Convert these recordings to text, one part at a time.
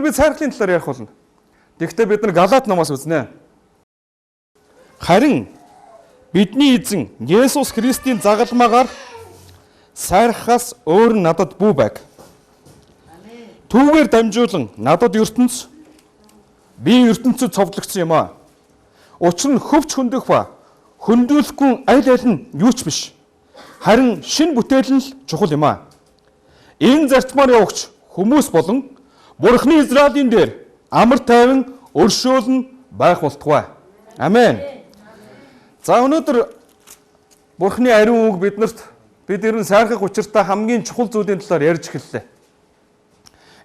бид сайрхлын талаар ярих болно. Тэгэхдээ бид нар Галаат номоос үзнэ. Харин бидний эзэн Есүс Христийн загалмаагаар сайрхахаас өөр надад бүү байг. Түүгээр дамжуулан надад ертөнц би ертөнцөд цовдлогдсон юм аа. Учир нь хөвч хөндөх ба хөндүүлэхгүй аль аль нь юу ч биш. Харин шин бүтээл нь л чухал юм аа. Энэ зарчмаар явагч хүмүүс болон Бурхны Израилийн дээр амар тайван өршөөлн байх болтугай. Амен. За өнөөдөр Бурхны ариун үг биднэрт бид ер нь сайрхах учиртай хамгийн чухал зүйлийн талаар ярьж эхэллээ.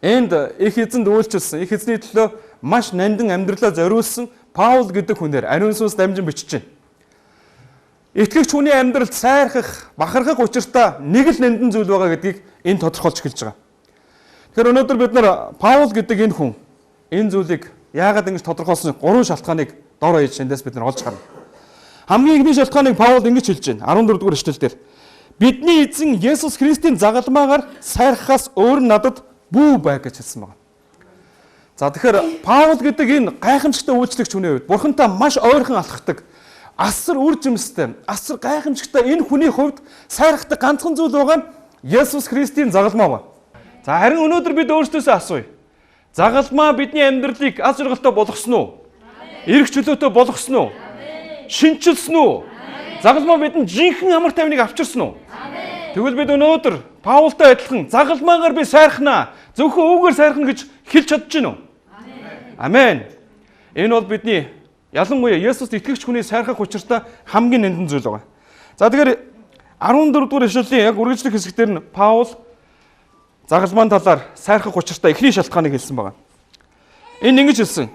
Энд их эзэнд үйлчилсэн, их эзний төлөө маш нандин амьдралаа зориулсан Паул гэдэг хүнээр ариун сүнс дамжин бичиж байна. Итгэгч хүний амьдралд сайрхах, бахархах учиртай нэг л нандин зүйл байгаа гэдгийг энэ тодорхойлж эхэлж байгаа. Тэгэхээр өнөөдөр бид нар Паул гэдэг энэ хүн энэ зүйлийг яагаад ингэж тодорхойлсон 3 шалтгааныг дор хаяж эндээс бид нар олж харна. Хамгийн ихний шалтгааныг Паул ингэж хэлж байна 14 дугаар эшлэлдэр. Бидний эзэн Есүс Христийн загалмаагаар сайрхахаас өөр надад бүү байг гэж хэлсэн байна. За тэгэхээр Паул гэдэг энэ гайхамшигтай үйлчлэгч хүний хувьд Бурхантай маш ойрхон алхахдаг, асар үр жимстэй, асар гайхамшигтай энэ хүний хувьд сайрхдаг ганцхан зүйл байгаа нь Есүс Христийн загалмаа ба. За харин өнөөдөр бид өөрсдөөсөө асууя. Загалмаа бидний амьдралыг аз жаргалтай болгосон уу? Эрх чөлөөтэй болгосон уу? Шинчилсэн үү? Загалмаа бидэнд жинхэнэ амар тайвныг авчирсан уу? Тэгвэл бид өнөөдөр Паултай адилхан загалмаагаар би сайрхнаа, зөвхөн үүгээр сайрхна гэж хэлж чадж гинөө? Амен. Энэ бол бидний ялангуяа Есүст итгэгч хүний сайрхах учиртай хамгийн нандин зүйл байгаа. За тэгэхээр 14 дугаар ишлэлийн яг үргэлжлэх хэсэгтэр нь Паул загалмаан талаар сайрхах учиртай эхний шалтгааныг хэлсэн байна. Энэ ингэж хэлсэн.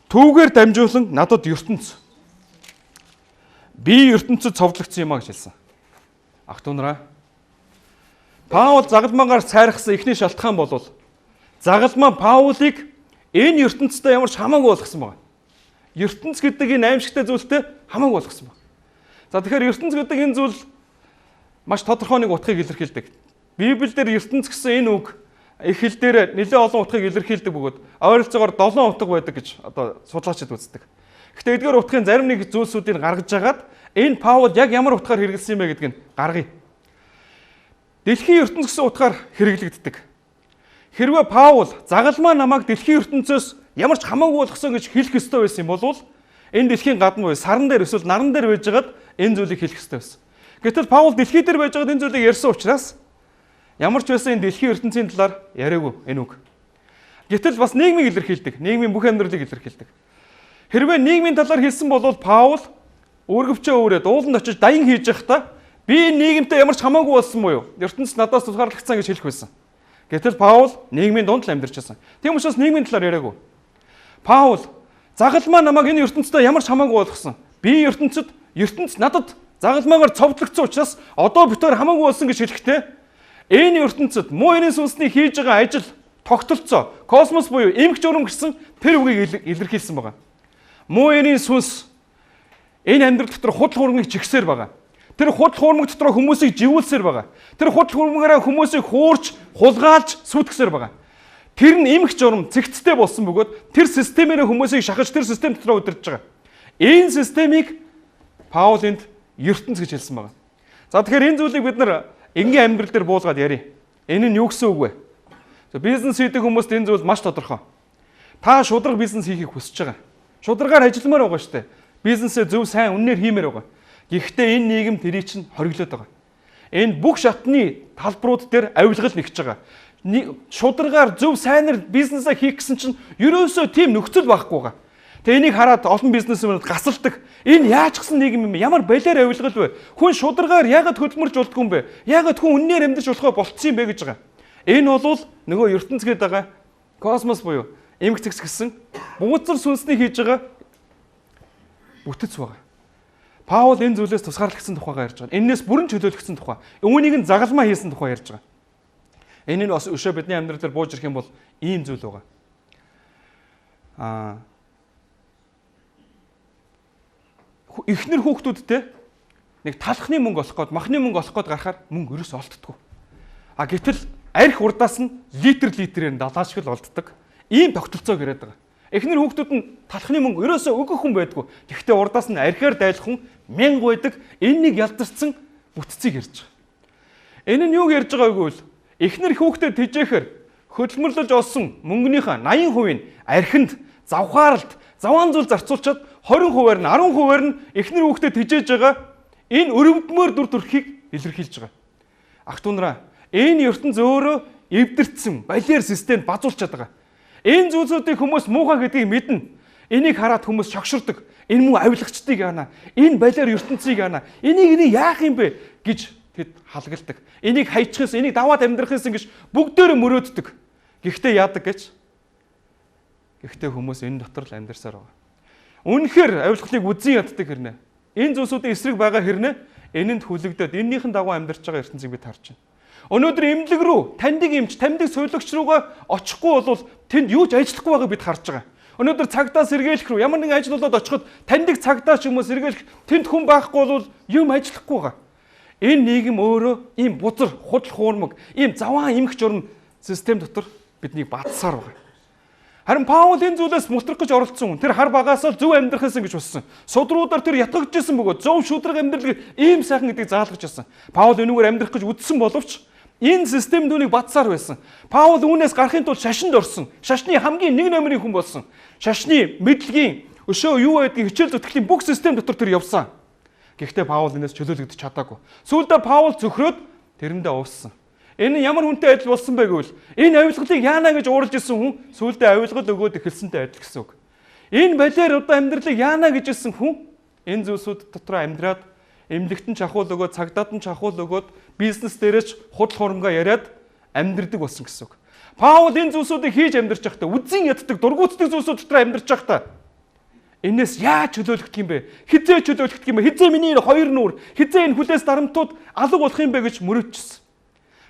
Түүгээр дамжуулан надад ертөнц. Би ертөнцөд цовдлогдсон юм а гэж хэлсэн. Ах トゥ нараа. Паул загалмаагаар сайрхсан эхний шалтгаан бол загалмаа Паулыг энэ ертөнцтэй ямар ч хамаагүй болгосон байна. ертөнц гэдэг энэ аимшигтай зүйлтэй хамаагүй болгосон байна. За тэгэхээр ертөнц гэдэг энэ зүйл маш тодорхой нэг утгыг илэрхийлдэг. Библиэлд ертөнц гэсэн энэ үг их хэл дээр нэлээд олон утгыг илэрхийлдэг бөгөөд ойролцоогоор 7 утга байдаг гэж одоо судлаачид үздэг. Гэхдээ эдгээр утгын зарим нэг зүйлсүүдийг гаргаж агаад энэ Паул яг ямар утгаар хэрэгэлсэн юм бэ гэдгийг гаргая. Дэлхийн ертөнц гэсэн утгаар хэрэглэгддэг. Хэрвээ Паул загалмаа намайг дэлхийн ертөнцөөс ямар ч хамаагүй болгосон гэж хэлэх ёстой байсан юм бол энэ дэлхийн гадна буюу саран дээр эсвэл наран дээр байжгаад энэ зүйлийг хэлэх ёстой байсан. Гэтэл Паул дэлхий дээр байжгаад энэ зүйлийг ярьсан учраас ямар ч байсан энэ дэлхийн ертөнцийн талаар яриаггүй энэ үг. Гэтэл бас нийгмийг илэрхийлдэг. Нийгмийн бүх амьдралыг илэрхийлдэг. Хэрвээ нийгмийн талаар хэлсэн бол Паул өөргөвчөө өөрөө дууланд очиж даян хийж явахдаа би нийгэмтэй ямар ч хамаагүй болсон мó юу? ертөнц надаас тусгаарлагдсан гэж хэлэх байсан. Гэтэл Паул нийгмийн дунд л амьдарч байсан. Тийм учраас нийгмийн талаар яриаггүй. Паул загалмаа намайг энэ ертөнцтэй ямар ч хамаагүй болгосон. Би ертөнц надад загалмаагаар цовдлогдсон учраас одоо битээр хамаагүй болсон гэж хэлэхдээ энэ ертөнцид муу эрийн сүнсний хийж байгаа ажил тогтолцоо космос буюу эмх журам гэсэн тэр үгийг илэрхийлсэн байгаа. Муу эрийн сүнс энэ амьдрал дотор худал хуурмыг чигсээр байгаа. Тэр худал хуурмаг дотор хүмүүсийг живүүлсээр байгаа. Тэр худал хуурмагаараа хүмүүсийг хуурч, хулгайлж, сүтгэсээр байгаа. Тэр нь эмх журам цэгцтэй болсон бөгөөд тэр системээр хүмүүсийг шахаж тэр систем дотор удирдах байгаа. Энэ системийг Паул энд ертөнц гэж хэлсэн байгаа. За тэгэхээр энэ зүйлийг бид нар энгийн амьдрал дээр буулгаад ярив. Энэ нь юу гэсэн үг вэ? Бизнес хийдэг хүмүүст энэ зүйл маш тодорхой. Та шударга бизнес хийхийг хүсэж байгаа. Шударгаар ажилламаар байгаа шүү дээ. Бизнесээ зөв сайн үнээр хиймээр байгаа. Гэхдээ энэ нийгэм тэрий чинь хориглоод байгаа. Энэ бүх шатны талбарууд дээр авилгал нэгж байгаа. Шударгаар зөв сайнаар бизнесээ хийх гэсэн чинь ерөөсөө тийм нөхцөл байхгүй байгаа. Тэгээ энийг хараад олон бизнесмэнүүд гасалдаг. Энэ яаж гсэн нийгэм юм бэ? Ямар балиар авилгал вэ? Хүн шударгаар яагаад хөдөлмөрж болдгүй юм бэ? Яагаад хүн үнээр амьдарч болохоо болцсон юм бэ гэж байгаа. Энэ бол нөгөө ертөнц гээд байгаа космос буюу эмх цэгц гэсэн бууцар сүнсний хийж байгаа бүтэц байгаа. Паул энэ зүйлээс тусгаарлагдсан тухайгаа ярьж байгаа. Эннээс бүрэн чөлөөлөгдсөн тухай. Үүнийг нь загалмаа хийсэн тухай ярьж байгаа. Энэ нь бас өшөө бидний амьдрал дээр бууж ирэх юм бол ийм зүйл байгаа. Эхнэр хүүхдүүдтэй нэг талхны мөнгө олох гээд махны мөнгө олох гээд гарахаар мөнгө ерөөс олддоггүй. Гэтэл арх урдаас нь литрээр нь далаашгал олддог. Ийм тогтолцоог яриад байгаа. Эхнэр хүүхдүүд нь талхны мөнгө ерөөсөө өгөх хүн байдгүй. Гэхдээ урдаас нь архиар дайлах хүн 1000 байдаг. Энэнийг ялдарсан бүтцийг ярьж байгаа. Энэ нь юуг ярьж байгааг бол эхнэр хүүхдэд тижээхэр хөдөлмөрлөж олсон мөнгөнийхөө 80% нь архинд завхааралт, заваан зүйл зарцуулчаад 20%-аар нь 10%-аар нь эхнэр хүүхдэд тижээж байгаа энэ өрөвдмөр дүр төрхийг илэрхийлж байгаа. Ах トゥ нараа, энэ ертөнц өөрөө эвдэрсэн балиар системд базуулчихад байгаа. Энэ зүйлсүүдийг хүмүүс муухай гэдгийг мэднэ. Энийг хараад хүмүүс шогширдог. Энэ муу авилагчдыг яана. Энэ балиар ертөнцийг яана. Энийг яах юм бэ гэж тэд халгалдаг. Энийг хайчихсан, энийг даваад амьдрахсан гэж бүгдээрээ мөрөөддөг. Гэхдээ яадаг гэж? Гэхдээ хүмүүс энэ дотор л амьдарсаар байгаа. Үнэхээр авилгалыг үзэн яддаг хэрнээ. Энэ зүйлсүүдийн эсрэг байгаа хэрнээ энэнд хүлэгдээд эннийхэн дагуу амьдарч байгаа ертөнцийг бид харж байна. Өнөөдөр эмнэлэг рүү таньдаг эмч, таньдаг сувилагч руугаа очихгүй бол тэнд юу ч ажиллахгүй байгааг бид харж байгаа. Өнөөдөр цагдаа сэргийлэх рүү ямар нэгэн ажил болоод очиход таньдаг цагдаа ч юм уу сэргийлэх тэнд хүн байхгүй бол юм ажиллахгүй байгаа. Энэ нийгэм өөрөө ийм бузар, худал хуурмаг, ийм заваан эмх журам систем дотор биднийг бадсаар байгаа. Харин Паул энэ зүйлээс мултрах гэж оролцсон. Тэр хар багаасаа зөв амьдрахсан гэж болсон. Судруудаар тэр ятгагдчихсан бөгөөд зөв шудраг амьдрал ийм сайхан гэдгийг заалгаж байсан. Паул энүүгээр амьдрах гэж үдсэн боловч энэ систем дүүнийг бадсаар байсан. Паул үүнээс гарахын тулд шашинд орсон. Шашны хамгийн нэг номерын хүн болсон. Шашны мэдлэгийн өшөө юу байдгийг хичээл зүтгэлийн бүх систем дотор тэр явсан. Гэхдээ Паул энэс чөлөөлөгдөж чадаагүй. Сүүлдээ Паул зөвхрөөд тэрэндээ ууссан. Энэ ямар хүнтэй адил болсон бэ гэвэл энэ авилгалыг яана гэж уурж исэн хүн сүүлдээ авилгал өгөөд эхэлсэнтэй адил гэсэн үг. Энэ балиар одоо амьдралыг яана гэж исэн хүн энэ зүйлсүүд дотор амьдраад эмнэлэгтэн чахуул өгөөд, цагдаад нь чахуул өгөөд, бизнес дээрээч худал хуурмгаа яриад амьдрдаг болсон гэсэн үг. Паул энэ зүйлсүүдийг хийж амьдрч байхдаа үзэн яддаг, дургуутдаг зүйлсүүд дотор амьдрч байхдаа энэс яаж чөлөөлөгдөх юм бэ? Хизээ чөлөөлөгдөх юм бэ? Хизээ миний хоёр нүүр, хизээ энэ хүлээс дарамтууд алга болох юм бэ гэж мөрөөдчихсэн.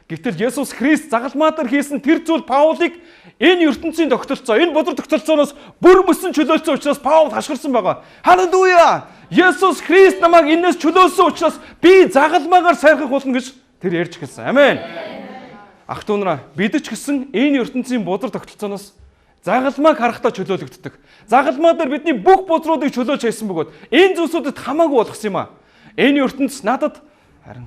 Гэвтэл Есүс Христ загалмаатар хийсэн тэр зүйл Паулыг энэ ертөнцийн тогтолцоо, энэ бодрог тогтолцооноос бүр мөсөн чөлөөлсөн учраас Паул хашгирсан байгаа. Халелуя! Есүс Христ намайг энэс чөлөөлсөн учраас би загалмаагаар сайрхах болно гэж тэр ярьж гэлсэн. Амен. Ах トゥ нараа, бид ч гэсэн энэ ертөнцийн бодрог тогтолцооноос загалмааг харахтаа чөлөөлөгддөг. Загалмаа дээр бидний бүх бодруудыг чөлөөлж хайсан бөгөөд энэ зүйлсүүдэд хамаагүй болгосон юм аа. Энэ ертөнц надад харин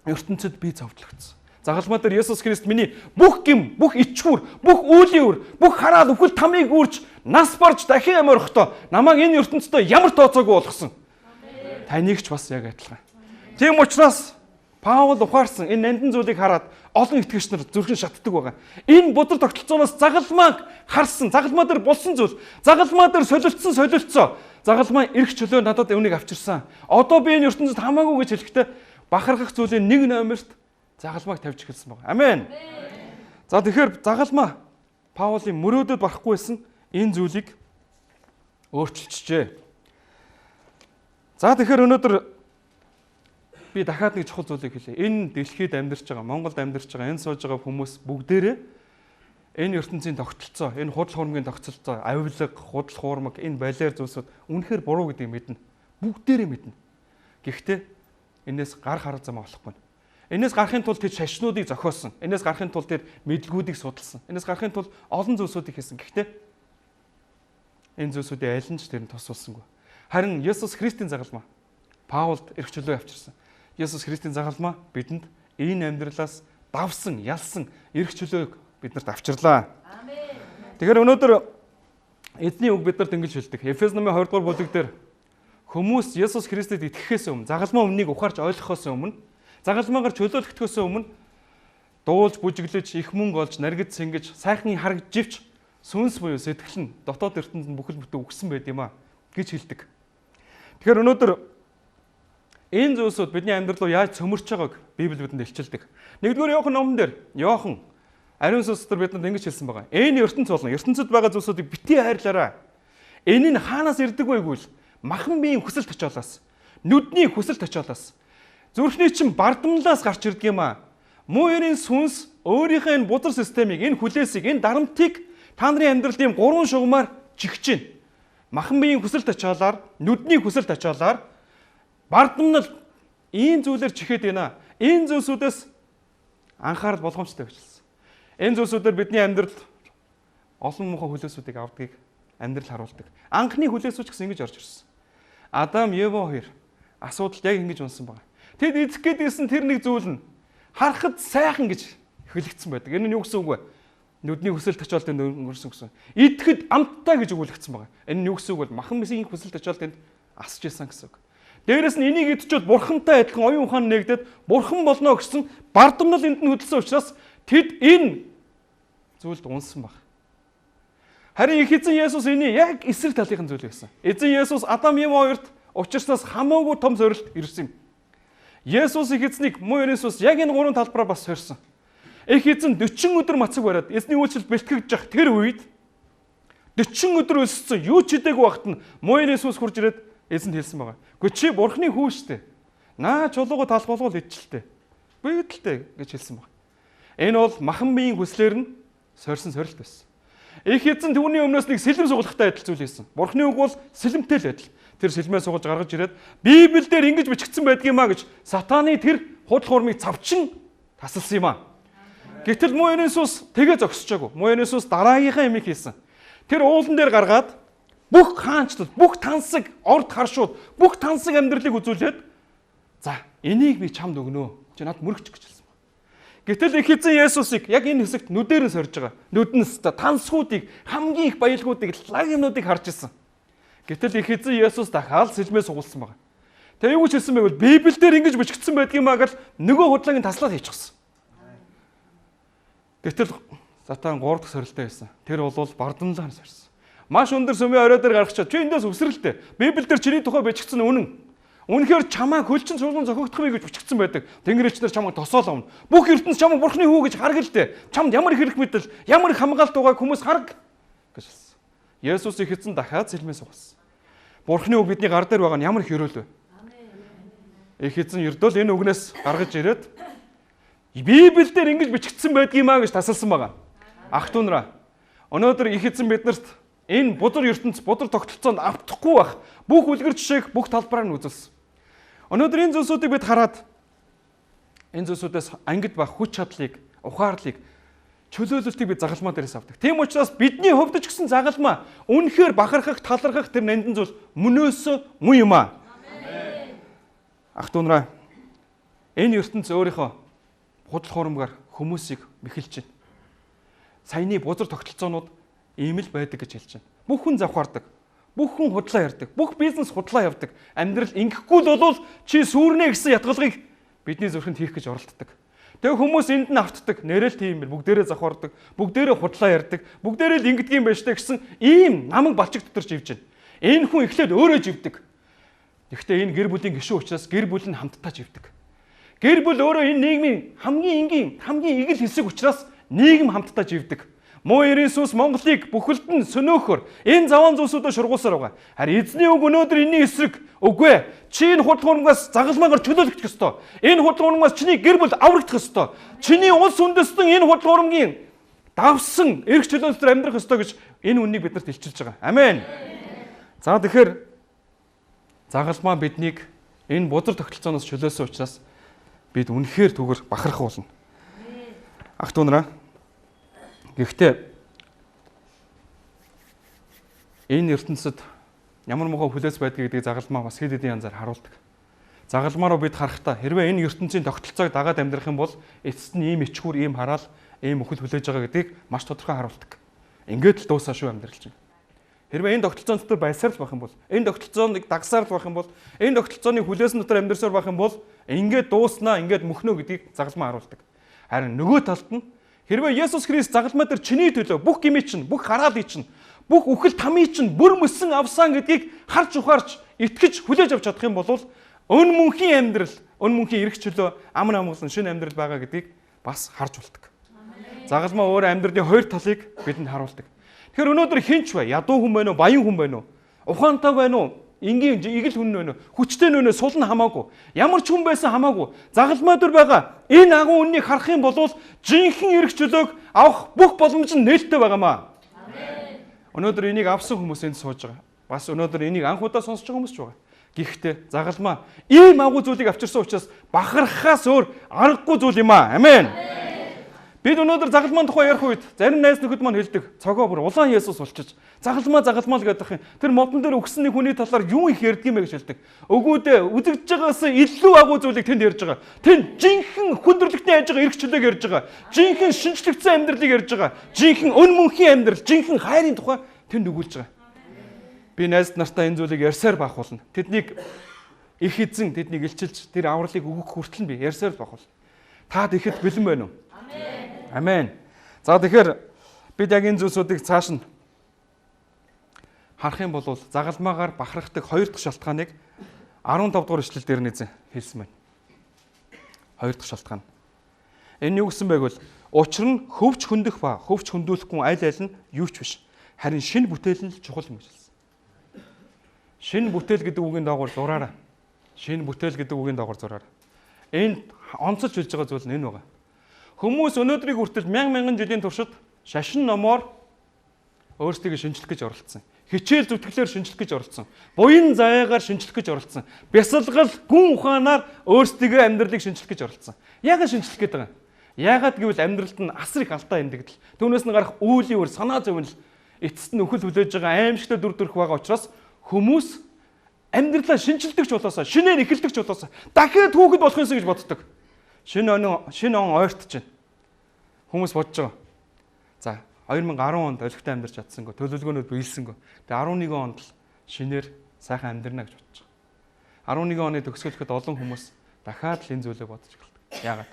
ертөнцид би зовдлогдсон. Загалмаа дээр Есүс Христ миний бүх гим, бүх ичхүр, бүх үүлийн үр, бүх хараад үхэл тамыг үрж, нас барж дахин амиорхдоо намайг энэ ертөнцид ямар тооцоогүй болгосон. Таныг ч бас яг адилхан. Тийм учраас Паул ухаарсан энэ нандин зүйлийг хараад олон итгэгч нар зүрхэн шатдаг байгаа. Энэ бодрог тогтолцооноос загалмааг харсан, загалмаа дээр болсон зүйл, загалмаа дээр солилцоо, загалмаа эрх чөлөө надад үүнийг авчирсан. Одоо би энэ ертөнцид хамаагүй гэж хэлэхдээ бахархах зүйлийн нэг номерт загалмааг тавьж эхэлсэн байна. Амен. За тэгэхээр загалмаа Паулын мөрөөдөд барахгүй байсан энэ зүйлийг өөрчилчихжээ. За тэгэхээр өнөөдөр би дахиад нэг чухал зүйлийг хэлье. Энэ дэлхийд амьдарч байгаа, Монголд амьдарч байгаа, энэ сууж байгаа хүмүүс бүгдээрээ энэ ертөнцийн тогтолцоо, энэ худал хуурмгийн тогтолцоо, авилга, худал хуурмаг, энэ балиар зүйлсүүд үнэхээр буруу гэдгийг мэднэ. Бүгдээрээ мэднэ. Гэхдээ энээс гар харах зам олохгүй. Энээс гарахын тулд тэр шашнуудыг зохиосон. Энээс гарахын тулд тэр мэдлгүүдийг судалсан. Энээс гарахын тулд олон зүйлсүүдийг хийсэн. Гэхдээ энэ зүйлсүүдийн аль нь ч тэр нь тусалсангүй. Харин Есүс Христийн загалмаа Паулд эрх чөлөө авчирсан. Есүс Христийн загалмаа бидэнд энэ амьдралаас давсан, ялсан эрх чөлөөг биднэрт авчирлаа. Амен. Тэгэхээр өнөөдөр эзний үг биднэрт ингэж хэлдэг. Эфес номын 20 дугаар бүлэг дээр хүмүүс Есүс Христэд итгэхээс өмнө, загалмаа өмнөнийг ухаарч ойлгохоос өмнө, загалмаагаар чөлөөлөгдөхөөс өмнө дуулж, бүжиглэж, их мөнгө олж, наргид сэнгэж, сайхан харагдж, сүнс буюу сэтгэл нь дотоод ертөнд нь бүхэл бүтэн үгсэн байд юм а гэж хэлдэг. Тэгэхээр өнөөдөр энэ зүйлсүүд бидний амьдрал руу яаж цөмөрч байгааг Библи бидэнд илчилдэг. Нэгдүгээр Иохан номон дээр Иохан ариун сүнс дотор бидэнд ингэж хэлсэн байгаа. Энэ ертөнц болон ертөнцид байгаа зүйлсүүдийг битгий хайрлаарай. Энэ нь хаанаас ирдэг вэ гэвэл махан биеийн хүсэл тачаалаас, нүдний хүсэл тачаалаас, зүрхний чин бардамлаас гарч ирдэг юм а. Муу ерийн сүнс өөрийнхөө энэ бузар системийг, энэ хүлээсийг, энэ дарамтыг та нарын амьдралд ийм гурван шугамар жигч байна. Махан биеийн хүсэл тачаалаар, нүдний хүсэл тачаалаар, бардамнал ийм зүйлээр чихээд байна. Энэ зүйлсүүдээс анхаарал болгоомжтой гэж хэлсэн. Энэ зүйлсүүдээр бидний амьдралд олон муухай хүлээсүүдийг авдгийг амьдрал харуулдаг. Анхны хүлээсүүч гэсэн ингэж орж ирсэн. Адам, Ева хоёр асуудал яг ингэж унсан байна. Тэд эзэх гэдгийгсэн тэр нэг зүйл нь харахад сайхан гэж хэлэгдсэн байдаг. Энэ нь юу гэсэн үг вэ? Нүдний хүсэл тачаалтанд өнгөрсөн гэсэн. Идэхэд амттай гэж өгүүлэгдсэн байна. Энэ нь юу гэсэн үг вэ? Махан мэсгийн хүсэл тачаалтанд асж исэн гэсэн үг. Дээрээс нь энийг идчихвэл бурхантай адилхан оюун ухаан нэгдээд бурхан болно гэсэн бардамнал энд нь хөдөлсөн учраас тэд энэ зүйлд унсан баг. Харин их эзэн Есүс энийг яг эсрэг талынхан зүйл гэсэн. Эзэн Есүс Адам Ева хоёрт учирснаас хамаагүй том зорилт ирсэн юм. Есүс их эзнийг муу Есүс яг энэ гурван талбараа бас сорьсон. Их эзэн 40 өдөр мацаг бариад эзний үйлчлэл бэлтгэж явах тэр үед 40 өдөр өлссөн юу ч хийдэггүй багт нь муу Есүс хурж ирээд эзэнд хэлсэн байгаа. Гэхдээ чи бурхны хүү штэ. Наа чулууга тал болгол идчихлээ. Бийдэлтэй гэж хэлсэн байна. Энэ бол махан биеийн хүслээр нь сорьсон сорилт байсан. Их эзэн түүний өмнөөс нэг сэлэм сугалахтай адил зүйл хийсэн. Бурхны үг бол сэлэмтэй л адил. Тэр сэлмээ сугалж гаргаж ирээд Библиэлд ингэж бичигдсэн байдгиймаа гэж сатаны тэр худал хуурмыг цавчин тасалсан юм аа. Гэтэл муу Есүс тэгээ зогсчихоогүй. Муу Есүс дараагийнхаа ямиг хийсэн. Тэр уулан дээр гаргаад бүх хаанчлал, бүх тансаг, орд харшууд, бүх тансаг амьдралыг үзүүлээд за энийг би чамд өгнө. Чи над мөрөгч гэж хэлсэн байна. Гэтэл их эзэн Есүсийг яг энэ хэсэгт нүдээр нь сорж байгаа. Нүднээс тансгуудыг, хамгийн их баялгуудыг, лаг юмнуудыг харж ирсэн. Гэтэл их эзэн Есүс дахиад сэлмээ сугалсан байна. Тэгээ юу гэж хэлсэн бэ гэвэл Библиэлд ингэж бичигдсэн байдгиймаа гэл нөгөө худлаагийн таслаад хийчихсэн. Гэтэл Сатан 3 дахь сорилттой байсан. Тэр бол бардамлаар сорьсон. Маш өндөр сүмийн орой дээр гаргачаад чи эндээс үсрэлтэй. Библиэлд чиний тухай бичигдсэн үнэн. Үнэхээр чамаа хөлчин цуглан зохигдох вэ гэж бичигдсэн байдаг. Тэнгэрч нар чамайг тосоол авна. Бүх ертөнц чамайг бурхны хүү гэж хараг л дээ. Чамд ямар их хэрэг мэдэл, ямар их хамгаалт байгааг хүмүүс хараг гэж хэлсэн. Есүс их эзэн дахиад сэлмээ сугалсан. Бурхны үг бидний гар дээр байгаа нь ямар их өрөөл вэ? Их эзэн ердөө энэ үгнээс гаргаж ирээд Библиэлд ингэж бичигдсэн байдгиймаа гэж тасалсан байгаа. Ах トゥ нараа өнөөдөр их эзэн биднэрт энэ бузар ертөнц, бузар тогтолцоонд автахгүй байх бүх үлгэр жишээх бүх талбараар нь үзүүлсэн. Өнөөдөр энэ зүйлсүүдийг бид хараад энэ зүйлсүүдээс ангид байх хүч чадлыг, ухаарлыг, чөлөөлөлтийг бид загалмаа дээрээс авдаг. Тийм учраас бидний хувьд ч гэсэн загалмаа үнэхээр бахархах, талархах тэр нандин зүйл мөнөөсөө муу юм аа. Ах トゥ нараа энэ ертөнц өөрийнхөө худал хуурмгаар хүмүүсийг мэхэлж байна. Саяны бузар тогтолцоонууд ийм л байдаг гэж хэлж байна. Бүх хүн завхаардаг. Бүх хүн худлаа ярьдаг. Бүх бизнес худлаа явдаг. Амьдрал ингэхгүй л бол чи сүрнэ гэсэн ятгалгыг бидний зүрхэнд хийх гэж оролддог. Тэгээ хүмүүс энд нь автдаг. Нэрэл тийм бэр. Бүгдээрээ завхаардаг. Бүгдээрээ худлаа ярьдаг. Бүгдээрээ л ингэдэг юм байна штэ гэсэн ийм намаг балчиг дотор живж байна. Энэ хүн эхлээд өөрөө живдэг. Гэхдээ энэ гэр бүлийн гишүүн учраас гэр бүл нь хамтдаа живдэг. Гэр бүл өөрөө энэ нийгмийн хамгийн энгийн, хамгийн эгэл хэсэг учраас нийгэм хамтдаа живдэг. Муу Есүс Монголыг бүхэлд нь сөнөөхөр энэ заван зүйлсүүдээр шургуулсаар байгаа. Харин эзний үг өнөөдөр энэний эсрэг үгүй. Чи энэ худал хуурмаас загалмаагаар чөлөөлөгдөх ёстой. Энэ худал хуурмаас чиний гэр бүл аврагдах ёстой. Чиний улс үндэстэн энэ худал хуурмгийн давсан эрх чөлөөлөлтөөр амьдрах ёстой гэж энэ үннийг биднэрт илчилж байгаа. Амен. За тэгэхээр загалмаа биднийг энэ бузар тогтолцооноос чөлөөсөн учраас бид үнэхээр түгэр бахарх болно. Ах トゥ нараа гэхдээ энэ ертөнцид ямар муухай хүлээс байдгийг гэдгийг загалмаа бас хэд хэдэн янзаар харуулдаг. Загалмаа руу бид харахтаа хэрвээ энэ ертөнцийн тогтолцоог дагаад амьдрах юм бол эцэст нь ийм ичгүүр, ийм хараал, ийм өхөл хүлээж байгаа гэдгийг маш тодорхой харуулдаг. Ингээд л дуусаа шүү амьдрал чинь. Хэрвээ энэ тогтолцоон дотор байсаар л байх юм бол, энэ тогтолцооныг дагсаар л байх юм бол, энэ тогтолцооны хүлээсэн дотор амьдрсаар байх юм бол ингээд дууснаа, ингээд мөхнөө гэдгийг загалмаа харуулдаг. Харин нөгөө талд нь хэрвээ Есүс Христ загалмаа дээр чиний төлөө бүх гмий чинь, бүх хараалыг чинь, бүх үхэл тамийн чинь бүр мөсөн авсан гэдгийг харж ухаарч итгэж хүлээж авч чадах юм бол өн мөнхийн амьдрал, өн мөнхийн эрх чөлөө, амар амгалан шинэ амьдрал байгаа гэдгийг бас харж болдог. Загалмаа өөр амьдралын хоёр талыг бидэнд харуулдаг. Тэгэхээр өнөөдөр хинч бай, ядуу хүн байна уу, баян хүн байна уу, ухаантай байна уу, энгийн игэл хүн байна уу, хүчтэй нүнэ сул нь хамаагүй. Ямар ч хүн байсан хамаагүй. Загалмаа дөр байгаа энэ агуу үннийг харах юм бол жинхэнэ эрх чөлөөг авах бүх боломж нь нээлттэй байгаамаа. Өнөөдөр энийг авсан хүмүүс энд сууж байгаа. Бас өнөөдөр энийг анх удаа сонсож байгаа хүмүүс ч байгаа. Гэхдээ загалмаа ийм агуу зүйлийг авчирсан учраас бахархахаас өөр аргагүй зүйл юм аа. Амен. Бид өнөөдөр загалмааны тухай ярих үед зарим найз нөхөд маань хэлдэг. Цогоо бүр улаан Есүс болчих. Загалмаа л гэдэг юм. Тэр модон дээр өгсөний хүний талаар юу их ярьдаг юм бэ гэж хэлдэг. Өгөө дээ үзэгдэж байгаас илүү агуу зүйлийг тэнд ярьж байгаа. Тэнд жинхэнэ хүндрэлтний яаж байгаа эрхчлөлөг ярьж байгаа. Жинхэнэ шинжлэгдсэн амьдралыг ярьж байгаа. Жинхэнэ өн мөнхийн амьдрал, жинхэнэ хайрын тухай тэнд өгүүлж байгаа. Би найз нартай энэ зүйлийг ярьсаар байх болно. Тэднийг их эзэн тэднийг илчилж тэр авралыг өгөх хүртэл би ярьсаар байх болно. Та тэгэхэд бэлэн байна уу? Амен. За тэгэхээр бид яг энэ зүйлсүүдийг цааш нь харах юм бол загалмаагаар бахархдаг 2 дахь шалтгааныг 15 дугаар ишлэл дээр нээсэн хэлсэн байна. 2 дахь шалтгаан. Энэ юу гэсэн бэ гэвэл учир нь хөвч хөндөх ба хөвч хөндүүлэхгүй аль аль нь юу ч биш. Харин шинэ бүтээл нь л чухал юм гэж хэлсэн. Шинэ бүтээл гэдэг үгийн дагуур зураараа. Шинэ бүтээл гэдэг үгийн дагуур зураараа. Энд онцолж хэлж байгаа зүйл нь энэ байна. Хүмүүс өнөөдрийг хүртэл мянган жилийн туршид шашин номоор өөрсдийгөө шинжлэх гэж оролцсон. Хичээл зүтгэлээр шинжлэх гэж оролцсон. Буян заяагаар шинжлэх гэж оролцсон. Бясалгал гүн ухаанаар өөрсдийгөө амьдралыг шинжлэх гэж оролцсон. Яагаад шинжлэх гээд байгаа юм? Яагаад гэвэл амьдралд нь асар их алдаа эндэгдэл. Түүнээс нь гарах үйл явдал, санаа зовнил эцэст нь өхөл хүлээж байгаа аимшигтай дүр төрх байгаа учраас хүмүүс амьдралаа шинжилдэгч болоосаа, шинээр эхэлдэгч болоосаа дахиад хүүхэд болох юмсан гэж боддог. Шинэ он ойртож байна. Хүмүүс бодож байгаа. За 2010 онд олигтой амьдарч чадсангүй, төлөвлөгөөнүүд биелсэнгүй. Тэгээ 11 онд л шинээр сайхан амьдрна гэж бодож байгаа. 11 оны төгсгөлөд олон хүмүүс дахиад л энэ зүйлээ бодож эхэлдэг. Яагаад?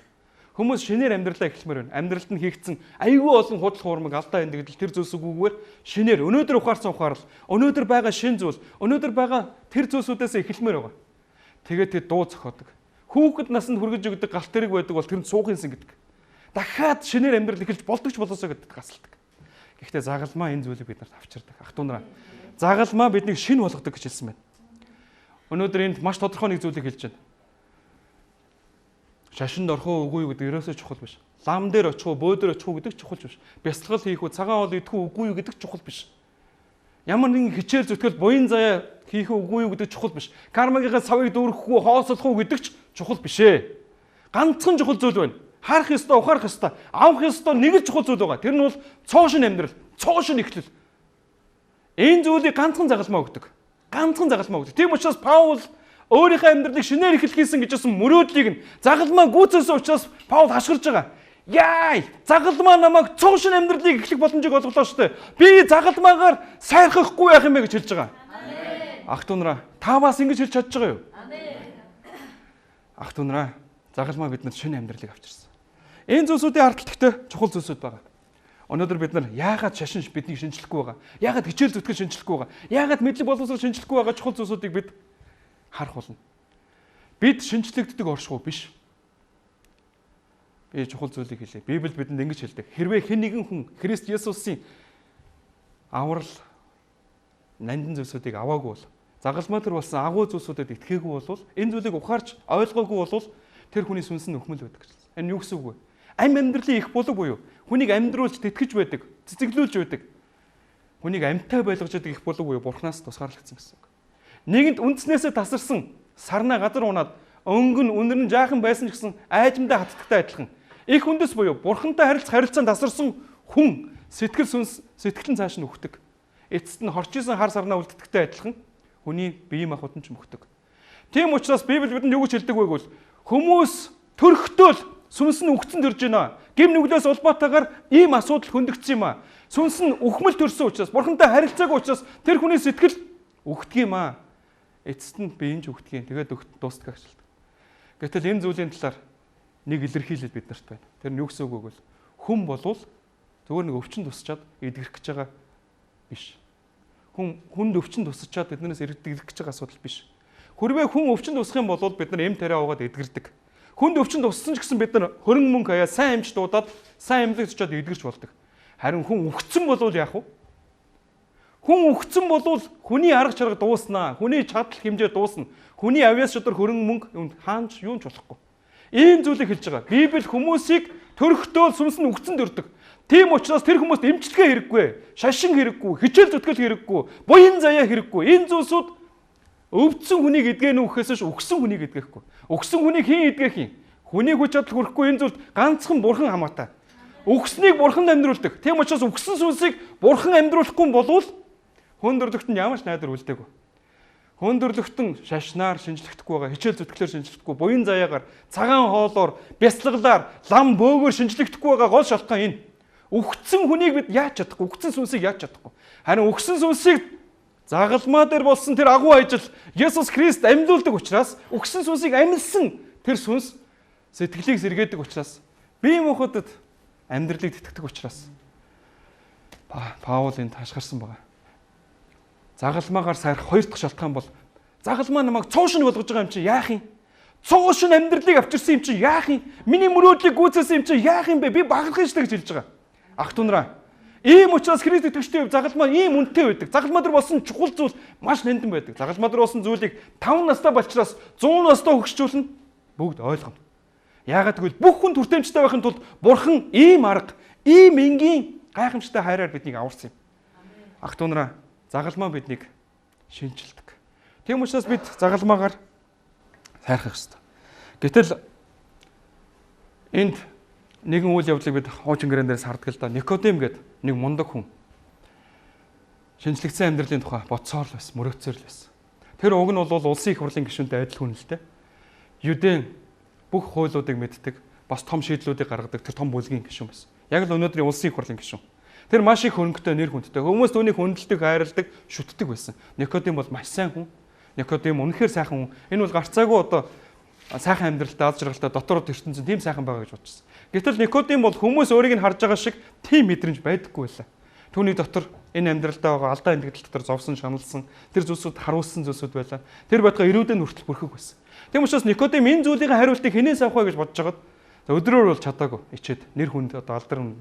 Хүмүүс шинээр амьдралаа эхлэмээр байна. Амьдралд нь хийгдсэн аюул олон худал хуурмаг алдаа эндэгдэл тэр зүйлсүүгээр шинээр өнөөдөр ухаарсан ухаарл, өнөөдөр байгаа шин зүйл, өнөөдөр байгаа тэр зүйлсүүдээс эхлэмээр байгаа. Тэгээд тэд дуу зохиодог. Хүүхэд насанд хүргэж өгдөг галт тэрэг байдаг бол тэрэнд суухынсэн гэдэг. Дахиад шинээр амьдрал эхэлж болдогч болоосоо гэдэг гасалдаг. Гэхдээ загалмаа энэ зүйлийг бид нарт авчирдаг. Ах トゥ нараа. Загалмаа биднийг шин болгодог гэж хэлсэн байна. Өнөөдөр энд маш тодорхой нэг зүйлийг хэлж байна. Шашинд орох уу үгүй юу гэдэг ерөөсөө чухал биш. Лам дээр очих уу, бөө дээр очих уу гэдэг чухал биш. Бясалгал хийх үү, цагаан хоол идэх үү үгүй юу гэдэг чухал биш. Ямар нэгэн хичээл зүтгэл буян заяа хийх үү үгүй юу гэдэг чухал биш. Кармагийнхаа савыг дүүргэх үү, хоослох уу гэдэг ч чухал биш ээ. Ганцхан чухал зүйл байна. Харах ёстой, ухаарах ёстой, авах ёстой нэг л чухал зүйл байгаа. Тэр нь бол цоошин амьдрал, цоошин эхлэл. Энэ зүйлийг ганцхан загалмаа өгдөг. Ганцхан загалмаа өгдөг. Тийм учраас Паул өөрийнхөө амьдралыг шинээр эхлэхийсэн гэж байсан мөрөөдлийг нь загалмаа гүйцээсэн учраас Паул хашгирж байгаа. Яй! Загалмаа намайг цоошин амьдралыг эхлэх боломжийг олголоо штэ. Би загалмаагаар сайрхахгүй яах юм бэ гэж хэлж байгаа. Амен. Ах トゥ нараа, та бас ингэж хэлж чадж байгаа юу? Амен. Ах トゥ нараа, загалмаа бидэнд шинэ амьдралыг авчирсан. Энэ зүйлсүүдийн ардталтай чухал зүйлсүүд байгаа. Өнөөдөр бид нар яагаад шашин биднийг шинжлэхгүй байгаа? Яагаад хичээл зүтгэл шинжлэхгүй байгаа? Яагаад мэдлэг боловсрол шинжлэхгүй байгаа чухал зүйлсүүдийг бид харах болно. Бид шинжлэгддэг оршихуй биш. Би чухал зүйлийг хэлье. Библиэд бидэнд ингэж хэлдэг. Хэрвээ хэн нэгэн хүн Христ Есүсийн аврал нандин зүйлсүүдийг аваагүй бол, загалмаа төр болсон агуу зүйлсүүдэд итгээгүй бол, энэ зүйлийг ухаарч ойлгоогүй бол тэр хүний сүнс нь өхмөл байдаг гэсэн. Энэ юу гэсэн үг вэ? Ам амьдралын их булаг буюу хүнийг амьдруулж тэтгэж байдаг, цэцэглүүлж байдаг. Хүнийг амьтай байлгаж байдаг их булаг буюу Бурханаас тусгаарлагдсан гэсэн үг. Нэгэнд үндснээсээ тасарсан сарнаа газар унаад өнгөн үнэр нь жаахан байсан ч гэсэн айжмдаа хатдагтай адилхан. Их үндэс буюу Бурхантай харилцаанд тасарсан хүн сэтгэлэн цааш нь өгдөг. Эцэст нь хорч исэн хар сарнаа үлддэгтэй адилхан хүний бие махбод нь ч мөхдөг. Тийм учраас Библи бидэнд юу гэж хэлдэг вэ гэвэл хүмүүс төрхтөөл сүнс нь үгцэн төрж байна. Гим нүглээс улбаатайгаар ийм асуудал хөндөгдсөн юм а. Сүнс нь үхмэл төрсөн учраас, Бурхантай харилцаагүй учраас тэр хүний сэтгэл үхдэг юм а. Эцэст нь биеинж үхдэг юм. Тэгээд дуустдаг ажилт. Гэтэл энэ зүйлийн талаар нэг илэрхийлэл бид нарт байна. Тэр нь юу гэсэн үг вэ гэвэл хүн болвол зөвхөн нэг өвчин тусчаад эдгэрэх гэж байгаа биш. Хүнд өвчин тусчаад эднээс эдгэрэх гэж байгаа асуудал биш. Хэрвээ хүн өвчин тусах юм бол бид нар эм тариа уугаад эдгэрдэг. Хүнд өвчин туссан ч гэсэн бид нар хөрөнгө мөнгө хаяа сайн эмч дуудаад сайн эмнэлэг зочоод эдгэрч болдог. Харин хүн үхсэн болвол яах вэ? Хүн үхсэн болвол хүний арга чарга дууснаа, хүний чадал хэмжээ дуусна. Хүний авьяас шудар хөрөнгө мөнгө хаанч юу ч болохгүй. Ийм зүйлийг хэлж байгаа. Библи хүмүүсийг төрхтөөл сүнс нь үхсэн дөрдөг. Тийм учраас тэр хүмүүст эмчилгээ хэрэггүй, шашин хэрэггүй, хичээл зүтгэл хэрэггүй, буян заяа хэрэггүй. Энэ зүйлсүүд өвдсөн хүнийг эдгэх нь үхэхээс өгсөн хүнийг эдгэхгүй. Өгсөн хүнийг хэн эдгэх юм? Хүний хүч чадал хүрэхгүй энэ зүйлд ганцхан Бурхан хамаатай. Үгснийг бурхан амьдруулдаг. Тийм учраас үгсэн сүнсийг бурхан амьдруулахгүй бол хөндөрлөгтөнд ямар ч найдар үлдээгүй. Хөндөрлөгтөн шашнаар шинжлэхдэггүй байгаа, хичээл зүтгэлээр шинжлэхдэггүй, буян заяагаар, цагаан хоолоор, бяцлаглаар, лам бөөгөөр шинжлэхдэггүй байгаа гол шалтгаан энэ. Үгсэн хүнийг бид яаж чадахгүй, үгсэн сүнсийг яаж чадахгүй. Харин үгсэн сүнсийг загалмаа дээр болсон тэр агуу ажил Есүс Христ амьдуулдаг учраас үгсэн сүнсийг амьдсан тэр сүнс сэтгэлийг сэргээдэг учраас бие махбодод амьдралыг тэтгэдэг учраас Паул энд хашгирсан байна. Загалмаагаар сайрах хоёр дахь шалтгаан бол загалмаа намайг цуушин болгож байгаа юм чи яах юм? Цуушин амьдралыг авчирсан юм чи яах юм? Миний мөрөөдлийг гүйцээсэн юм чи яах юм бэ? Би баглахын штэ гэж хэлж байгаа. Ах дунраа. Ийм учраас Христ итгэгчдийн загалмаа ийм үнэтэй байдаг. Загалмаа дээр болсон чухал зүйл маш нандин байдаг. Загалмаа дээр болсон зүйлийг 5 настай болчроос 100 настай хөгжүүлнэ бүгд ойлгоно. Яагаад гэвэл бүх хүн түртээмжтэй байхын тулд Бурхан ийм арга, ийм энгийн гайхамшигтай хайраар биднийг аварсан юм. Ах дунраа, загалмаа биднийг шинжилдэг. Тийм учраас бид загалмаагаар сайрах ёстой. Гэтэл энд нэгэн үйл явдлыг бид хуучин гэрэн дээрс хардаг л да. Никодим гэдэг нэг мундаг хүн. Шинжлэгдсэн амьдралын тухай бодсоор л байсан, мөрөөцөөр л байсан. Тэр уг нь бол улсын их хурлын гишүүнтэй адил хүн л дээ. Юдэн бүх хуулиудыг мэддэг, бас том шийдлүүдийг гаргадаг тэр том бүлгийн гишүүн байсан. Яг л өнөөдрийн улсын их хурлын гишүүн. Тэр маш их хөрөнгөтэй, нэр хүндтэй. Хүмүүс түүнийг хүндэлдэг, хайрладаг, шүтдэг байсан. Никодим бол маш сайн хүн. Никодим үнэхээр сайхан хүн. Энэ бол гарцаагүй одоо сайхан амьдралтай, аз жаргалтай дотор ертөнцийн тийм сайхан байгаа гэж бодчихсон. Гэтэл Никодим бол хүмүүс өөрийг нь харж байгаа шиг тийм мэдрэмж байдаггүй байлаа. Түүний дотор энэ амьдралдаа байгаа алдаа эндэгдэл дотор зовсон, шаналсан, тэр зүйлсүүд харуулсан зүйлсүүд байлаа. Тэр байтугай ирүүдэн хүртэл бүрхэг байсан. Тийм учраас Никодим энэ зүйлийн хариултыг хинээс авах вэ гэж бодож байгаад өдрөөр бол чадаагүй. Ичээд нэр хүнд одоо алдарн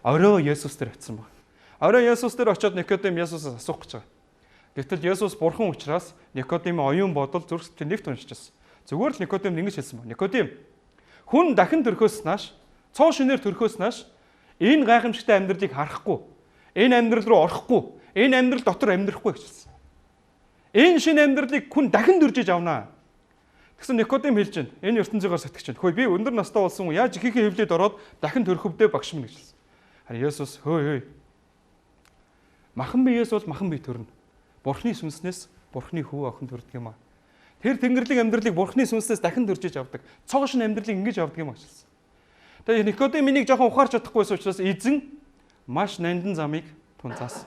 орой Есүс дээр очисон баг. Орой Есүс дээр очиод Никодим Есүсээс асуух гэж байгаа. Гэтэл Есүс бурхан учраас Никодимын оюун бодол зүрх сэтгэл нэгт уншижсэн. Зүгээр л Никодимд ингэж хэлсэн баг. Никодим, хүн дахин төрхөөс нааш, цоо шинээр төрхөөс нааш энэ гайхамшигтай амьдралыг харахгүй, энэ амьдрал руу орохгүй, энэ амьдрал дотор амьдрахгүй гэж хэлсэн. Энэ шинэ амьдралыг хүн дахин төржиж авнаа. Тэгсэн Никодим хэлж байна. Энэ ертөнцөөр сэтгэж байна. Хөөе би өндөр настай болсон хүн яаж ихийнхээ хөвлөд ороод дахин төрхөвдөө багш минь гэж хэлсэн. Харин Есүс хөөе. Махан биеэс бол махан бие төрнө. Бурхны сүнснээс Бурхны хүү охин төрдөг юм аа. Тэр тэнгэрлэг амьдралыг Бурхны сүнснээс дахин төржиж авдаг. Цоошин амьдралыг ингэж авдаг юм ажилсан. Тэгээ Никодим энийг жоохон ухаарч чадахгүйсэн учраас эзэн маш нандин замыг тунцаасан.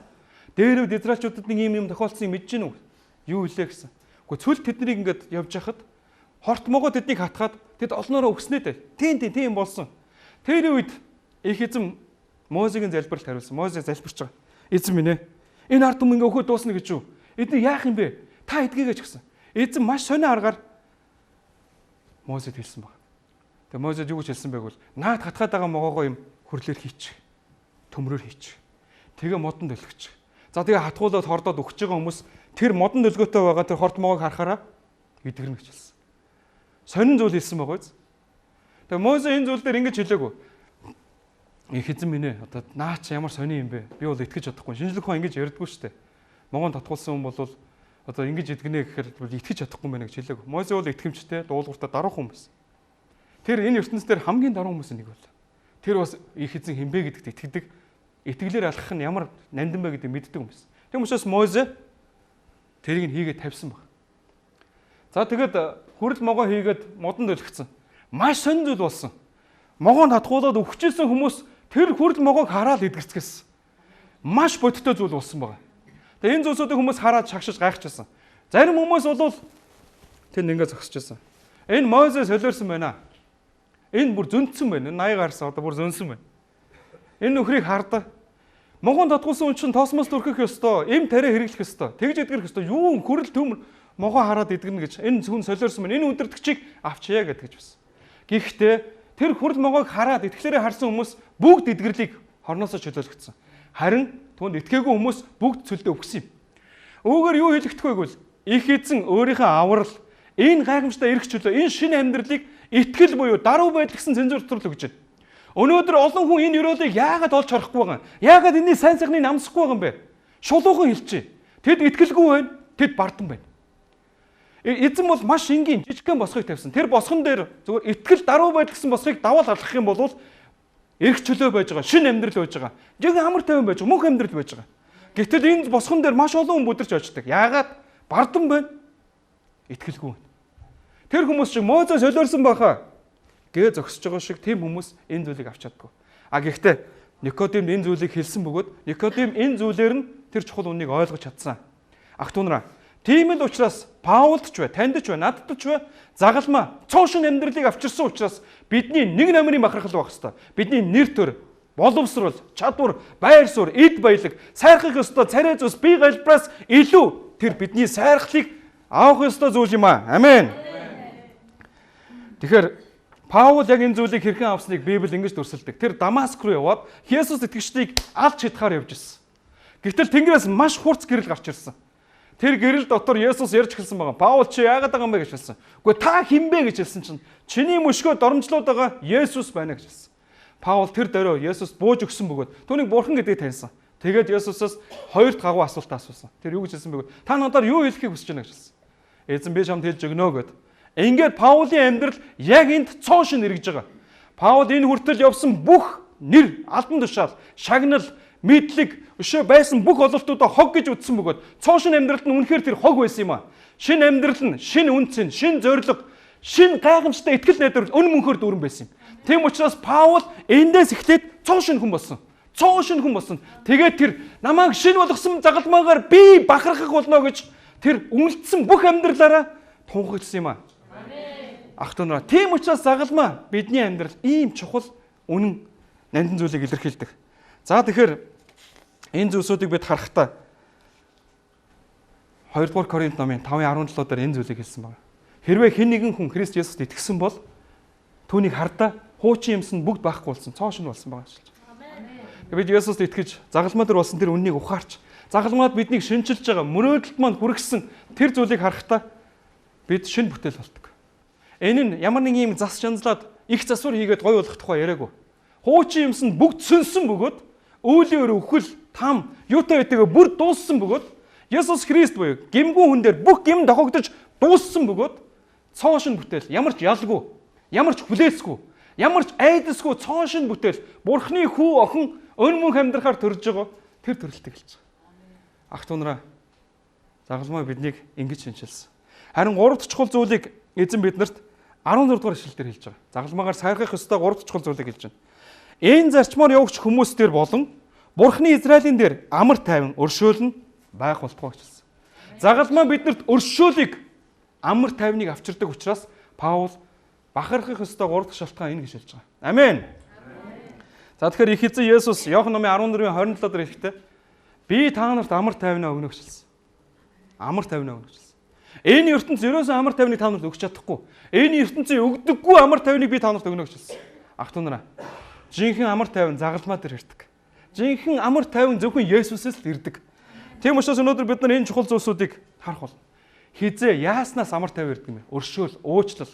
Дээрүүд Израильчуудад нэг юм тохиолдсон мэдэж гинүү. Юу илээ гэсэн. Гэхдээ цүл тэднийг ингэж явж хахад хорт могоо тэднийг хатгаад тэд олноороо өгснээ дээ. Тийм болсон. Тэр үед их эзэн Мозегийн залбиралд хариулсан. Мозе залбирч байгаа. Эзэн минь ээ. Энэ ард түмэн өгөхөд дуусна гэж юу? Эдний яах юм бэ? Та эдгээгээч гэсэн. Эзэн маш сонио аргаар Мозед хэлсэн баг. Тэгээ Мозед юу гэж хэлсэн байг бол наад хатгаад байгаа могоогоо юм хөрлөөр хийчих. Төмрөөр хийчих. Тэгээ модон дөлгөч. За тэгээ хатгуулаад хордоод өгч байгаа хүмүүс тэр модон дөлгөөтэй байгаа тэр хорт могоог харахаараа идэгрэн гэж хэлсэн. Сонин зүйл хэлсэн байгаа биз? Тэгээ Мозе энэ зүйл дээр ингэж хэлээгүй. Их эзэн минь ээ одоо наач ямар сони юм бэ? Би бол итгэж чадахгүй. Шинжлэх ухаан ингэж ярьдаггүй шүү дээ. Могоон татгуулсан хүн бол одоо ингэж идэгнэ гэхээр итгэж чадахгүй мэнэ гэж хэлээг. Мозе бол итгэмжтэй, дуулууртай даруй хүн байсан. Тэр энэ ертөнцийн дээр хамгийн даруй хүмүүс нэг бол. Тэр бас их эзэн хинбэ гэдэгт итгэдэг. Итгэлээр алхах нь ямар нандин бэ гэдгийг мэддэг юм байсан. Тийм учраас Мозе тэрийг нь хийгээд тавьсан баг. За тэгээд хүрэл могоо хийгээд модон дөлгцэн. Маш сонир зүйл болсон. Могоон татгуулаад өгчээсэн хүмүүс тэр хүрэл могоог хараад эдгэрцгээсэн. Маш бодиттой зүйл болсон баг. Тэгээ энэ зүйлсүүдийг хүмүүс хараад шагшиж гайхчихсан. Зарим хүмүүс бол тэнд ингээд зогсчихсан. Энэ Мозе солиорсон байна. Энэ бүр зөнцсөн байна. 80 гарсан одоо бүр зөнсөн байна. Энэ нөхрийг хардаа. Могоон татгуулсан хүн чинь тоосмос төрхөх ёстой. Эм тариа хэрэглэх ёстой. Тэгж эдгэрэх ёстой. Юу хүрэл төмөр могоо хараад эдгэрнэ гэж. Энэ хүн солиорсон байна. Энэ үдирдэгчийг авчяа гэдэг гэж байсан. Гэхдээ тэр хүрэл могоог хараад итгэлээрээ харсан хүмүүс бүгд эдгэрлийг хорноосоо чөлөөлөгдсөн. Харин түүнд итгээгүй хүмүүс бүгд цөлдөө өгсөн юм. Өөрөөр юу хэлэхдэх вэ гэвэл их эзэн өөрийнхөө аврал энэ гайхамшигтай эрх чөлөө энэ шинэ амьдралыг итгэл буюу даруй байдал гэсэн цензур дотор л өгч байна. Өнөөдөр олон хүн энэ ёроолыг яагаад олж харахгүй байгаа юм? Яагаад энэний сайн сайхныг намсахгүй байгаа юм бэ? Шулуухан хэлчихэ. Тэд итгэлгүй байна. Тэд бардан байна. Эзэн бол маш энгийн жижигхэн босхыг тавьсан. Тэр босхон дээр зүгээр итгэл даруй байдал гэсэн босхыг даваал алхах юм бол эрх чөлөө байж байгаа, шинэ амьдрал байж байгаа. Яг амар тайван байж байгаа, мөнх амьдрал байж байгаа. Гэтэл энэ босгон дээр маш олон хүн бүдэрч очдог. Яагаад? Бардан байна. Итгэлгүй байна. Тэр хүмүүс шиг Мозес солиорсон байхаа. Гээ зогсож байгаа шиг тийм хүмүүс энэ зүйлийг авч чаддгүй. Гэхдээ Никодим энэ зүйлийг хэлсэн бөгөөд Никодим энэ зүйлээр нь тэр чухал үнийг ойлгож чадсан. Ах トゥ нараа, тийм л учраас Паулд ч бай, танд ч бай, надад ч бай загалмаа цоошин амьдралыг авчирсан учраас бидний нэг намрын бахархал байх хэвээр. Бидний нэр төр, боловсрол, чадвар, байр суурь, эд баялаг, сайрхах ёстой царай зүс бие галбраас илүү тэр бидний сайрхлыг авах ёстой зүйл юм аа. Амен. Тэгэхээр Паул яг энэ зүйлийг хэрхэн авсныг Библи ингэж дүрсэлдэг. Тэр Дамаск руу яваад Есүс итгэгчдийг алж чадхаар явж ирсэн. Гэтэл Тэнгэрээс маш хурц гэрэл гарч ирсэн. Тэр гэрэл дотор Есүс ярьж эхэлсэн байгаа. Паул чи яагаад байгаа юм бэ гэж хэлсэн. Үгүй та хэн бэ гэж хэлсэн чинь чиний мөшгөө доромжлоод байгаа Есүс байна гэж хэлсэн. Паул тэр дөрөө Есүс бууж өгсөн бөгөөд түүнийг бурхан гэдгийг таньсан. Тэгээд Есүсээс хоёрт гагуу асуулт асуусан. Тэр юу гэж хэлсэн бөгөөд та надаар юу хэлхийг хүсэж байна гэж хэлсэн. Эзэн би чамд хэлж өгнө гэд. Ингээд Паулийн амьдрал яг энд цоошин эргэж байгаа. Паул энэ хүртэл явсан бүх нэр, албан тушаал, шагнал, мэдлэг, өшөө байсан бүх ололтуудаа хог гэж үздсэн бөгөөд цоошин амьдралд нь үнэхээр тэр хог байсан юм аа. Шинэ амьдрал нь, шинэ үнцэн, шинэ зориг, шинэ гайхамшигтай итгэл найдвар өн мөнхөр дүүрэн байсан юм. Тийм учраас Паул эндээс эхлээд цоошин хүн болсон. Цоошин хүн болсон. Тэгээд тэр намайг шинэ болгосон загалмаагаар би бахархах болно гэж тэр үнэлсэн бүх амьдралаараа тунхагласан юм аа. Ах トゥ нараа, тийм учраас загалмаа бидний амьдрал ийм чухал үнэн нандин зүйлийг илэрхийлдэг. За тэгэхээр энэ зүйлсүүдийг бид харахтаа 2 дугаар Коринт номын 5:17 дээр энэ зүйлийг хэлсэн байна. Хэрвээ хэн нэгэн хүн Христ Есүст итгэсэн бол түүнийг хардаа хуучин юмс нь бүгд байхгүй болсон, цоошин болсон байгаа гэж. Бид Есүст итгэж загалмаа дээр болсон тэр үннийг ухаарч, загалмаад биднийг шинчилж байгаа мөрөөдөлд маань хүргэсэн тэр зүйлийг харахтаа бид шинэ бүтээл болдог. Энэ нь ямар нэг юм зас жанзлаад их засвар хийгээд гой болох тухай яриаггүй. Хуучин юмс нь бүгд сүнсэн бөгөөд өөлийн өрөө өхөл там юутай байдгаа бүр дууссан бөгөөд Есүс Христ буюу гимгүн хүн дээр бүх гим дохогдож дууссан бөгөөд цоошин бүтээл, ямар ч ялгүй, ямар ч хүлээсгүй, ямар ч айдасгүй цоошин бүтээл, Бурхны хүү охин өн мөнх амьдрахаар төрж байгаа тэр төрөлтөг хэлж байгаа. Ах トゥ нараа, загалмаа биднийг ингэж шинчилсэн. Харин 3 дахь чухал зүйлийг эзэн биднэрт 14 дугаар ишлэлээр хэлж байгаа. Загалмаагаар сайрхах ёстой 3 чухал зүйлийг хэлж байна. Энэ зарчмаар явагч хүмүүс дээр болон Бурхны Израилийн дээр амар тайван өршөөл нь байх болтугай гэж хэлсэн. Загалмаа биднэрт өршөөлийг амар тайвныг авчирдаг учраас Паул бахархах ёстой 3 дахь шалтгаан энэ гэж хэлж байгаа. Амен. За тэгэхээр их эзэн Есүс Иохан номын 14:27 дээр хэлэхдээ би та нарт амар тайвнаа өгнө гэж хэлсэн. Амар тайвнаа өгнө гэж хэлсэн. Энэ ертөнц ерөөсөө амар тайвныг та нарт өгч чадахгүй. Энэ ертөнцийн өгдөггүй амар тайвныг би та нарт өгнө гэж хэлсэн. Ах トゥ нараа, жинхэнэ амар тайван загалмаа дээр ирдэг. Жинхэнэ амар тайван зөвхөн Есүсээс л ирдэг. Тийм учраас өнөөдөр бид нар энэ чухал зүйлсүүдийг харах болно. Хизээ яаснаас амар тайван ирдэг юм бэ? Өршөөл, уучлал.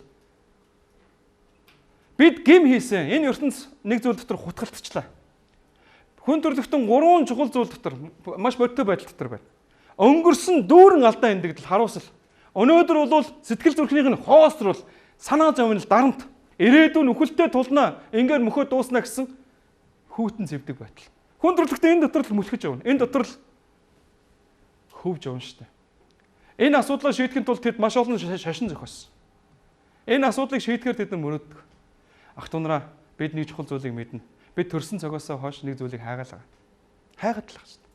Бид гим хийсэн. Энэ ертөнц нэг зүйл дотор хутгалтчлаа. Хүн төрлөختөн 3 чухал зүйл дотор маш бодиттой байдал дотор байна. Өнгөрсөн дүүрэн алдаа эндэгдэл харуусал. Өнөөдөр бол сэтгэл зүрхнийх нь хоосрол, санаа зовнил, дарамт, ирээдүйн үхэлтэй тулнаа, ингээр мөхөө дуусна гэсэн хүүтэн зэвдэг байтал. Хүн төрлөختөө энэ дотор л мөлхөж явна. Энэ дотор л хөвж явна шүү дээ. Энэ асуудлаа шийдэхин тулд тэд маш олон шашин зохиосон. Энэ асуудлыг шийдэхээр тэд мөрөөддөг. Ах トゥ нараа, бид нэг чухал зүйлийг мэднэ. Бид төрсэн цогоосоо хойш нэг зүйлийг хайгаалаа. Хайгаад л байгаа шүү дээ.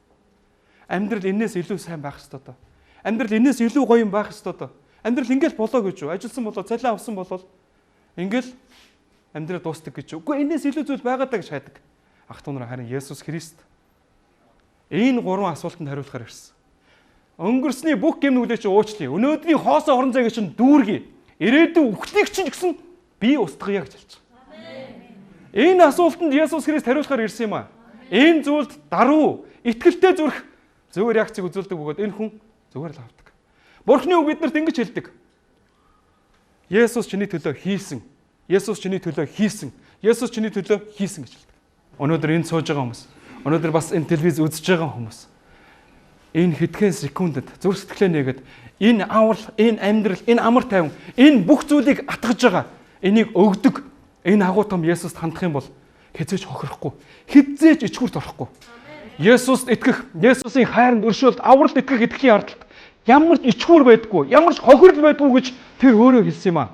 Амьдрал энээс илүү сайн байх ёстой доо. Амьдрал энээс илүү гоё юм байх ёстой доо. Амьдрал ингээл болоо гэж юу? Ажилсан болоо, цалин авсан болол ингээл амьдрал дуустдаг гэж юу? Үгүй, энээс илүү зүйл байгаад гэж хайдаг. Ах トゥ нараа, харин Есүс Христ энэ 3 асуултанд хариулахаар ирсэн. Өнгөрсний бүх гэм нүглээ чи уучлая. Өнөөдрийн хоосоо орон зайг чинь дүүргий. Ирээдүйн үхлийг чинь гэсэн би устгая гэж хэлж байгаа. Энэ асуултанд Есүс Христ хариулахаар ирсэн юм аа. Энэ зүйлд даруй, итгэлтэй зүрх зөв реакцийг үзүүлдэг бөгөөд энэ хүн зүгээр л авдаг. Бурхны үг биднэрт ингэж хэлдэг. Есүс чиний төлөө хийсэн. Есүс чиний төлөө хийсэн. Есүс чиний төлөө хийсэн гэж хэлдэг. Өнөөдөр энэ сууж байгаа хүмүүс, өнөөдөр бас энэ телевиз үзэж байгаа хүмүүс энэ хэдхэн секундэд зүрх сэтгэлээ нэгэд энэ аврал, энэ амьдрал, энэ амар тайван, энэ бүх зүйлийг атгаж байгаа. Энийг өгдөг энэ агуу том Есүст хандах юм бол хизээж хохирохгүй, хизээж ичгүрт орохгүй. Есүст итгэх, Есүсийн хайранд өршөөлт, авралт итгэх итгэхийн ардалт ямар ч ичгүр байдаггүй, ямар ч хохирол байдаггүй гэж тэр өөрөө хэлсэн юм аа.